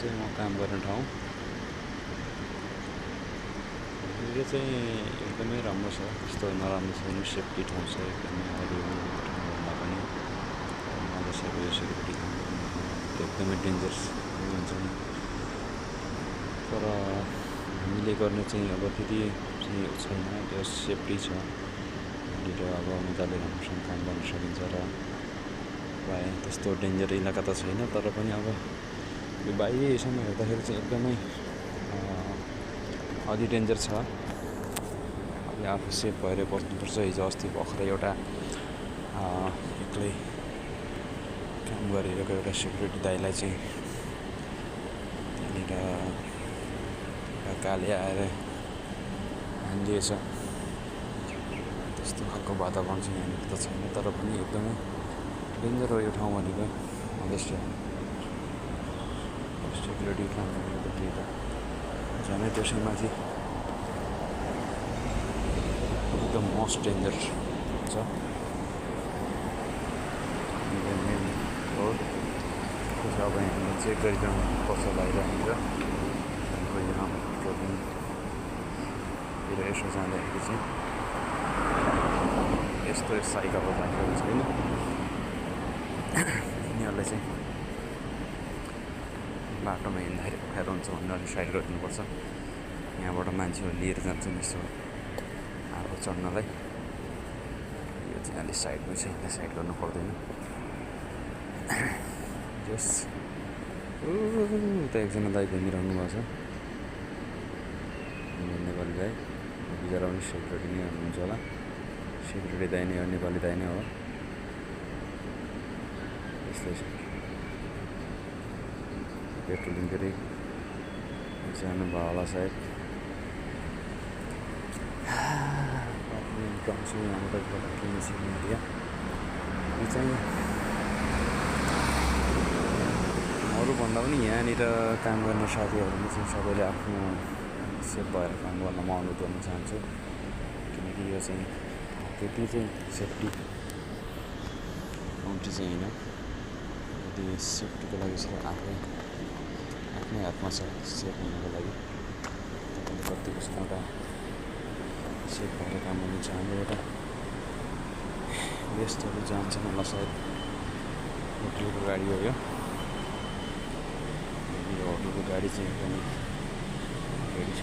चाहिँ म काम गर्ने ठाउँ। यो चाहिँ एकदमै राम्रो छ, त्यस्तो नराम्रो छैन, सेफ्टी ठाउँ छ एकदमै। अरू ठाउँभन्दा पनि मधेसको यो सेक्युरिटी काम गर्ने ठाउँ एकदमै डेन्जरस हुन्छ नि। तर हामीले गर्ने चाहिँ अब त्यति चाहिँ छैन, त्यो सेफ्टी छ। यहाँनिर अब मजाले राम्रोसँग काम गर्न सकिन्छ र प्रायः त्यस्तो डेन्जर इलाका त छैन, तर पनि अब यो बाहिरसम्म हेर्दाखेरि चाहिँ एकदमै अलि डेन्जर छ। अब आफू सेफ भएर बस्नुपर्छ। हिजो अस्ति भर्खरै एउटा एक्लै काम गरिरहेको एउटा सेक्युरिटी दाइलाई चाहिँ त्यहाँनिर काले आएर हानिदिएछ। त्यस्तो खालको वातावरण चाहिँ यहाँनिर त छैन, तर पनि एकदमै डेन्जर हो यो ठाउँ भनेको। मधेसको सेक्युरिटी काम भनेको त झनै त्यसैमाथि एकदम मोस्ट डेन्जर छ। मेन रोड अब हामीले चेक गरिरहनु पर्छ बाहिर यहाँनिर। त्यहाँदेखिको यहाँ पेट्रोलिङतिर यसो जाँदाखेरि चाहिँ यस्तो साइकलको बाइकहरू छैन। यिनीहरूलाई चाहिँ बाटोमा हिँड्दाखेरि अप्ठ्यारो हुन्छ भनेर साइड गरिदिनुपर्छ। यहाँबाट मान्छेहरू लिएर जान्छन् यसो आगो चढ्नलाई। यो चाहिँ अलिक साइडमा छ, यसलाई साइड गर्नु पर्दैन। जस उता एकजना दाइ घुमिरहनु भएको छ, नेपाली दाइ। बिचरा पनि सेक्युरिटी नै हुनुहुन्छ होला, सेक्युरिटी दाइ नै हो, नेपाली दाइ नै हो। यस्तै छ, पेट्रोलिङतिरै जानुभयो होला सायद। गाउँछु यहाँबाट किनेसिङ एरिया। यो चाहिँ अरूभन्दा पनि यहाँनिर काम गर्ने साथीहरूले चाहिँ सबैले आफ्नो सेफ भएर काम गर्न म अनुरोध गर्न चाहन्छु। किनकि यो चाहिँ त्यति चाहिँ सेफ्टी कम्ती चाहिँ होइन। यदि सेफ्टीको लागि चाहिँ आफ्नै हातमा छ सेफ हुनुको लागि। तपाईँले कतिको एउटा सेफ भएर काम गर्नु चाहन्छ। एउटा गेस्टहरू जान्छन् होला सायद, होटलको गाडी हो यो। होटलको गाडी चाहिँ एकदमै रेडी छ।